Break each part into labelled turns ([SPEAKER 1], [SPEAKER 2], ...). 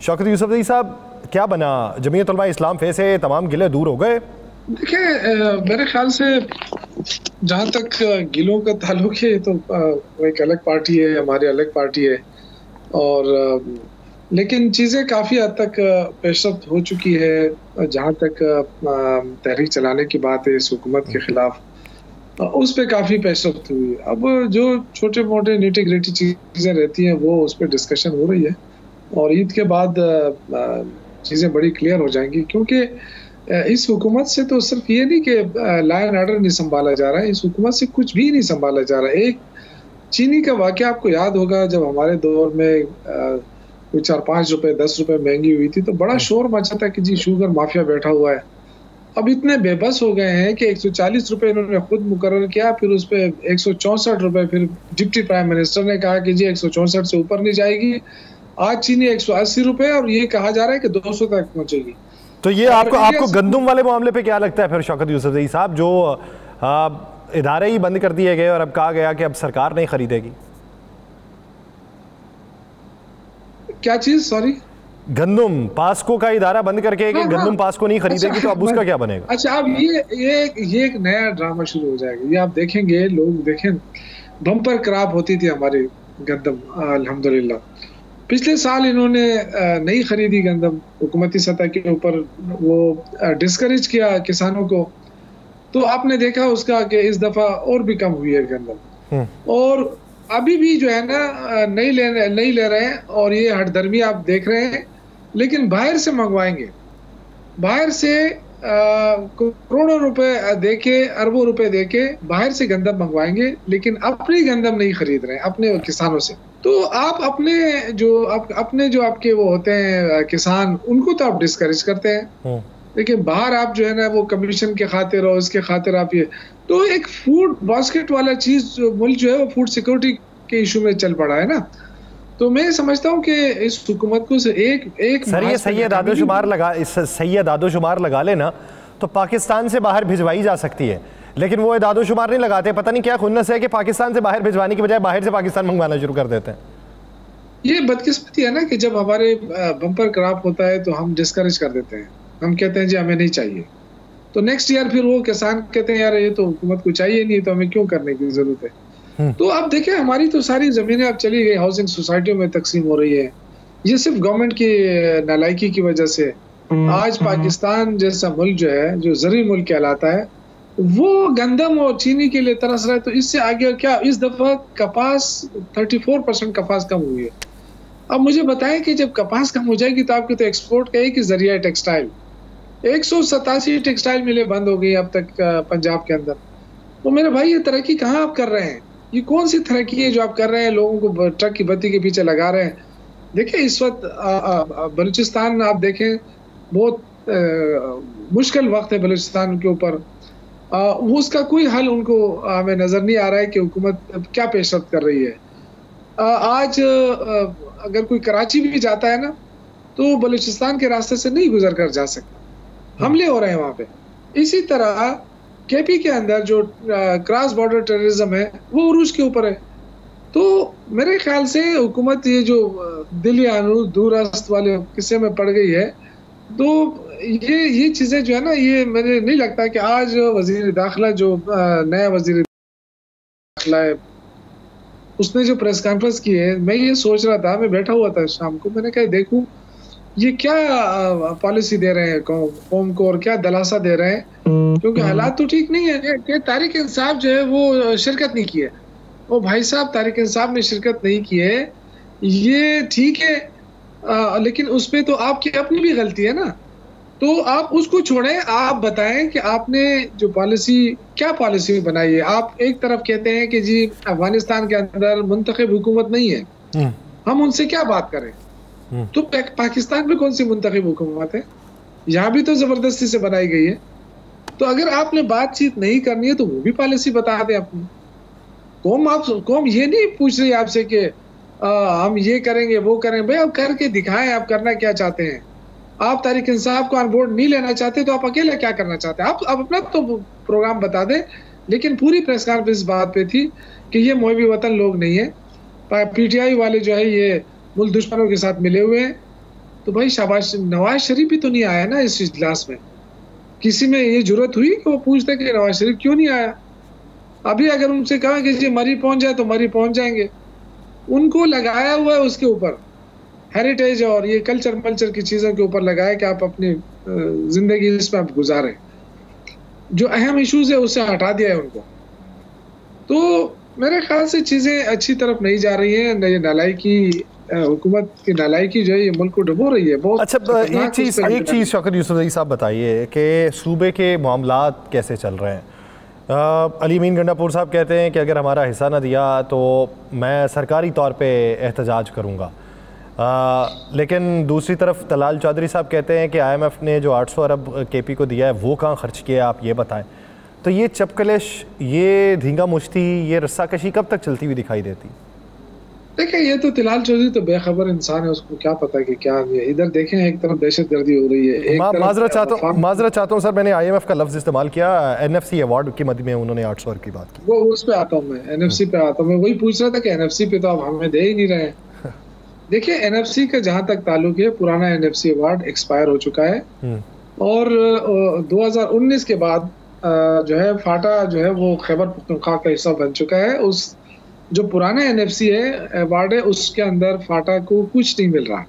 [SPEAKER 1] शौकत यूसुफजई साहब, क्या बना? जमीयत उलमा इस्लाम फे से तमाम गिले दूर हो गए?
[SPEAKER 2] देखिए, मेरे ख्याल से जहाँ तक गिलों का ताल्लुक है तो वो एक अलग पार्टी है, हमारी अलग पार्टी है। और लेकिन चीज़ें काफ़ी हद तक पेशरफ्त हो चुकी है। जहाँ तक तहरीक चलाने की बात है इस हुकूमत के खिलाफ, उस पे काफ़ी पेशरफ्त हुई। अब जो छोटे मोटे निटी ग्रिटी चीज़ें रहती हैं वो उस पर डिस्कशन हो रही है और ईद के बाद चीज़ें बड़ी क्लियर हो जाएंगी। क्योंकि इस हुकूमत से तो सिर्फ ये नहीं कि लॉ एंड ऑर्डर नहीं संभाला जा रहा है, इस हुकूमत से कुछ भी नहीं संभाला जा रहा है। एक चीनी का वाक़या आपको याद होगा, जब हमारे दौर में कोई 4-5 रुपए 10 रुपए महंगी हुई थी तो बड़ा शोर मचा था कि जी शुगर माफिया बैठा हुआ है। अब इतने बेबस हो गए हैं कि 140 रुपए इन्होंने खुद मुकर्रर किया, फिर उस पे 164 रुपए फिर डिप्टी प्राइम मिनिस्टर ने कहा कि जी 164 से ऊपर नहीं जाएगी। आज चीनी 180 रुपए और ये कहा जा रहा है कि 200 तक पहुंचेगी।
[SPEAKER 1] तो ये आपको गंदम वाले मामले पे क्या लगता है फिर शौकत यूसुफजई साहब, जो इदारे ही बंद कर दिए गए और अब कहा गया कि अब सरकार नहीं खरीदेगी?
[SPEAKER 2] क्या चीज? सॉरी,
[SPEAKER 1] गंदम पास्को का इदारा बंद करके कि गंदम पास्को नहीं खरीदेगी। तो अब उसका क्या बनेगा?
[SPEAKER 2] अच्छा, अब ये एक नया ड्रामा शुरू हो जाएगा। ये आप देखेंगे, लोग देखें, बम्पर क्रॉप होती थी हमारी गंदम, अल्हम्दुलिल्लाह। पिछले साल इन्होंने नहीं खरीदी गंदम, हुकूमती सतह के ऊपर वो डिस्करेज किया किसानों को। तो आपने देखा उसका कि इस दफा और भी कम हुई है गंदम। और अभी भी जो है ना नहीं ले रहे हैं और ये हठधर्मी आप देख रहे हैं। लेकिन बाहर से मंगवाएंगे, बाहर से करोड़ों रुपए देके, अरबों रुपए देके बाहर से गंदम मंगवाएंगे, लेकिन अपनी गंदम नहीं खरीद रहे हैं अपने किसानों से। तो आप अपने जो आपके वो होते हैं किसान, उनको तो आप डिस्करेज करते हैं, लेकिन बाहर आप जो है ना वो कमीशन के खातिर और इसके खातिर आप ये, तो एक फूड बास्केट वाला चीज मुल्क जो है वो फूड सिक्योरिटी के इशू में चल पड़ा है ना। तो मैं समझता हूँ कि इस हुकूमत को एक
[SPEAKER 1] सर, ये सैयद आदोशुमार लगा लेना तो पाकिस्तान से बाहर भिजवाई जा सकती है, लेकिन वो आदोशुमार नहीं लगाते। पता नहीं क्या खुन्नस है कि पाकिस्तान से बाहर भिजवाने की बजाय बाहर से पाकिस्तान मंगवाना शुरू कर देते हैं।
[SPEAKER 2] ये बदकिस्मती है ना कि जब हमारे बम्पर क्रॉप होता है तो हम डिस्करेज कर देते हैं, हम कहते हैं जी हमें नहीं चाहिए। तो नेक्स्ट ईयर फिर वो किसान कहते हैं यार ये तो हुकूमत को चाहिए नहीं, तो हमें क्यों करने की जरूरत है। तो अब देखिए, हमारी तो सारी जमीनें अब चली गई, हाउसिंग सोसाइटियों में तकसीम हो रही है। ये सिर्फ गवर्नमेंट की नालायकी की वजह से। आज पाकिस्तान जैसा मुल्क जो है, जो ज़रूरी मुल्क कहलाता है, वो गंदम और चीनी के लिए तरस रहा है। तो इससे आगे क्या? इस दफा कपास 34% कपास कम हुई है। अब मुझे बताएं कि जब कपास कम हो जाएगी तो आपकी तो एक्सपोर्ट का एक ही जरिया है टेक्सटाइल। 187 टेक्सटाइल मिलें बंद हो गई अब तक पंजाब के अंदर। तो मेरे भाई, ये तरक्की कहाँ आप कर रहे हैं? ये कौन सी तरक्की है जो आप कर रहे हैं? लोगों को ट्रक की बत्ती के पीछे लगा रहे हैं। देखिए, इस वक्त बलूचिस्तान आप देखें, बहुत मुश्किल वक्त है बलूचिस्तान के ऊपर। उसका कोई हल उनको हमें नजर नहीं आ रहा है कि हुकूमत क्या पेशरफ्त कर रही है। आज अगर कोई कराची भी जाता है ना तो बलूचिस्तान के रास्ते से नहीं गुजर कर जा सकता, हमले हो रहे हैं वहां पे। इसी तरह केपी के अंदर जो क्रॉस बॉर्डर टेररिज्म है वो उरूज के ऊपर है। तो मेरे ख्याल से हुकूमत ये जो दिल दूरस्त वाले किस्से में पड़ गई है। तो ये चीजें जो है ना, ये मुझे नहीं लगता कि आज वजीर दाखिला जो नया वजीर दाखिला है, उसने जो प्रेस कॉन्फ्रेंस की है, मैं ये सोच रहा था, मैं बैठा हुआ था शाम को, मैंने कहा देखूं ये क्या पॉलिसी दे रहे हैं कौम को और क्या दिलासा दे रहे हैं, क्योंकि हालात तो ठीक नहीं है। कि तारिक इंसाफ जो है वो शिरकत नहीं की है। ओ भाई साहब, तारिक इंसाफ ने शिरकत नहीं की है, ये ठीक है, लेकिन उसमें तो आपकी अपनी भी गलती है ना। तो आप उसको छोड़ें, आप बताएं कि आपने जो पॉलिसी, क्या पॉलिसी बनाई है। आप एक तरफ कहते हैं कि जी अफगानिस्तान के अंदर मुंतखब हुकूमत नहीं है, हम उनसे क्या बात करें। तो पाकिस्तान में कौन सी मुंतखब हुकूमत है? यहाँ भी तो जबरदस्ती से बनाई गई है। तो अगर आपने बातचीत नहीं करनी है तो वो भी पॉलिसी बता दें अपनी। कौम ये नहीं पूछ रही आपसे कि हम ये करेंगे वो करेंगे। भाई आप करके दिखाएं, आप करना क्या चाहते हैं। आप तारिक इंसाफ को ऑन बोर्ड नहीं लेना चाहते तो आप अकेले क्या करना चाहते हैं? आप अपना तो प्रोग्राम बता दें। लेकिन पूरी प्रेस कॉन्फ्रेंस इस बात पे थी कि ये मोहब्बी वतन लोग नहीं है, पीटीआई वाले जो है ये मुल्क दुश्मनों के साथ मिले हुए हैं तो भाई शाबाश, नवाज शरीफ भी तो नहीं आया ना इस इजलास में। किसी में ये जरूरत हुई कि वो पूछते कि नवाज शरीफ क्यों नहीं आया? अभी अगर उनसे कहा कि जी मरी पहुंच जाए तो मरी पहुंच जाएंगे। उनको लगाया हुआ है उसके ऊपर, हेरिटेज और ये कल्चर की चीजों के ऊपर लगाया कि आप अपनी जिंदगी इसमें आप गुजारें। जो अहम इश्यूज है उससे हटा दिया है उनको। तो मेरे ख्याल से चीजें अच्छी तरफ नहीं जा रही हैं। ये नालायकी, हुकूमत की नालायकी जो है ये मुल्क को डुबो रही है बहुत।
[SPEAKER 1] अच्छा, एक चीज़ शौकत यूसुफज़ई साहब बताइए कि सूबे के मामलात कैसे चल रहे हैं? अली अमीन गंडापुर साहब कहते हैं कि अगर हमारा हिस्सा ना दिया तो मैं सरकारी तौर पे एहतजाज करूँगा, लेकिन दूसरी तरफ तलाल चौधरी साहब कहते हैं कि IMF ने जो 800 अरब KP को दिया है वो कहाँ खर्च किया, आप ये बताएं। तो ये चपकलिश, ये धींगा मुश्ती, ये रस्साकशी कब तक चलती हुई दिखाई देती?
[SPEAKER 2] देखिए, ये तो तलाल चौधरी तो बेखबर इंसान है, उसको क्या पता कि क्या है। इधर देखें, एक तरफ दहशतगर्दी हो रही है,
[SPEAKER 1] माजरत चाहता हूँ सर, मैंने IMF का लफ्ज़ इस्तेमाल किया। NFC अवार्ड की मद में उन्होंने 800 की बात की।
[SPEAKER 2] वो उस पे आता हूँ मैं, NFC पे आता हूँ मैं। वही पूछ रहा था कि NFC पे तो आप हमें दे ही नहीं रहे। देखिए, NFC का जहां तक ताल्लुक है, पुराना NFC अवार्ड एक्सपायर हो चुका है और 2019 के बाद जो है फाटा जो है वो खैबर पख्तूनख्वा का हिस्सा बन चुका है। उस जो पुराना NFC है अवार्ड है, उसके अंदर फाटा को कुछ नहीं मिल रहा,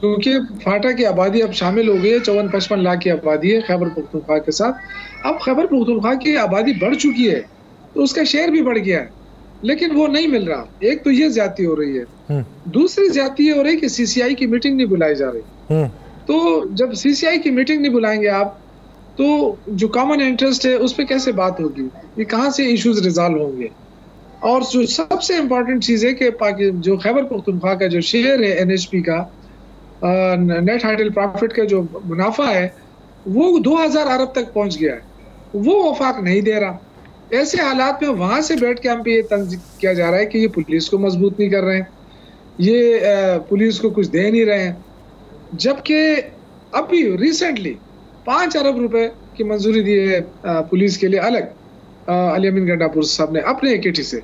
[SPEAKER 2] क्योंकि फाटा की आबादी अब शामिल हो गई है। 54-55 लाख की आबादी है खैबर पख्तूनख्वा के साथ। अब खैबर पख्तूनख्वा की आबादी बढ़ चुकी है तो उसका शेयर भी बढ़ गया है, लेकिन वो नहीं मिल रहा। एक तो ये ज्यादती हो रही है, दूसरी ज्यादती ये हो रही है कि CCI की मीटिंग नहीं बुलाई जा रही। तो जब CCI की मीटिंग नहीं बुलाएंगे आप, तो जो कॉमन इंटरेस्ट है उस पर कैसे बात होगी? ये कहाँ से इश्यूज रिजॉल्व होंगे? और जो सबसे इम्पोर्टेंट चीज़ है कि जो खैबर पख्तूनख्वा का जो शेयर है NHP का, नेट हाइडल प्रॉफिट का जो मुनाफा है वो 2000 अरब तक पहुंच गया है, वो वफाक नहीं दे रहा। ऐसे हालात में वहां से बैठ के हम पे ये तंज किया जा रहा है कि ये पुलिस को मजबूत नहीं कर रहे हैं, ये पुलिस को कुछ दे नहीं रहे हैं, जबकि अभी रिसेंटली 5 अरब रुपए की मंजूरी दी है पुलिस के लिए अलग, अली अमीन गंडापुर साहब ने अपने AKT से।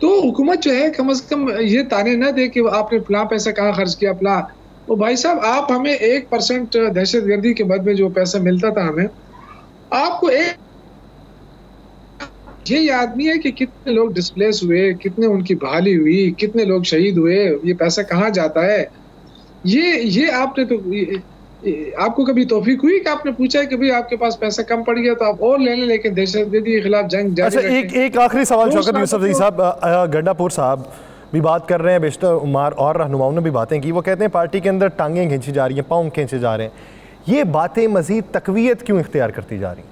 [SPEAKER 2] तो हुकूमत जो है कम से कम ये ताने न दे कि आपने फलां पैसा कहाँ खर्च किया फलां। तो भाई साहब, आप हमें 1% दहशतगर्दी के मद में जो पैसा मिलता था हमें, आपको ये याद नहीं है कि कितने लोग डिस्प्लेस हुए, कितने उनकी बहाली हुई, कितने लोग शहीद हुए, ये पैसा कहाँ जाता है? ये आपने तो आपको कभी तौफीक हुई कि आपने पूछा कि भाई आपके पास पैसा कम पड़ गया तो आप और ले लें, लेकिन दहशतगर्दी के खिलाफ जंग जारी रखें।
[SPEAKER 1] अच्छा, एक आखिरी सवाल शौकत यूसुफज़ई साहब, गंडापुर साहब भी बात कर रहे हैं, बेशतर उमर और रहनुमाओं ने भी बातें की। वो कहते हैं पार्टी के अंदर टांगें खींची जा रही हैं, पाँव खींचे जा रहे हैं। ये बातें मजीद तकवीयत क्यों इख्तियार करती जा रही हैं?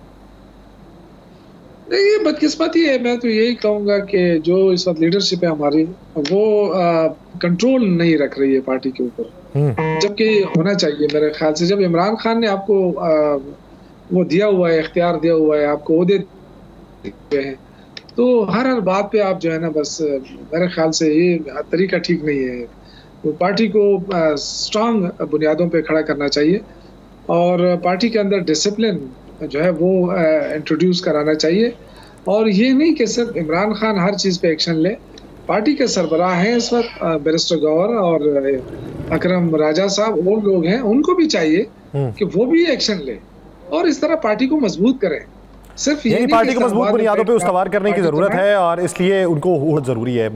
[SPEAKER 2] ये बदकिस्मती है। मैं तो यही कहूँगा कि जो इस वक्त लीडरशिप है हमारी, वो कंट्रोल नहीं रख रही है पार्टी के ऊपर, जबकि होना चाहिए मेरे ख्याल से। जब इमरान खान ने आपको वो दिया हुआ है, इख्तियार दिया हुआ है, आपको ओहदे दिए हैं, तो हर बात पे आप जो है ना, बस मेरे ख्याल से ये तरीका ठीक नहीं है। तो पार्टी को स्ट्रांग बुनियादों पे खड़ा करना चाहिए और पार्टी के अंदर डिसिप्लिन जो है वो इंट्रोड्यूस कराना चाहिए। और ये नहीं कि सिर्फ इमरान खान हर चीज़ पे एक्शन ले। पार्टी के सरबराह हैं इस वक्त बैरिस्टर गौहर और अकरम राजा साहब, वो लोग हैं, उनको भी चाहिए कि वो भी एक्शन ले और इस तरह पार्टी को मजबूत करें। सिर्फ ये
[SPEAKER 1] पार्टी को मजबूत बुनियादों पे उस्तवार करने की जरूरत है और इसलिए उनको जरूरी है।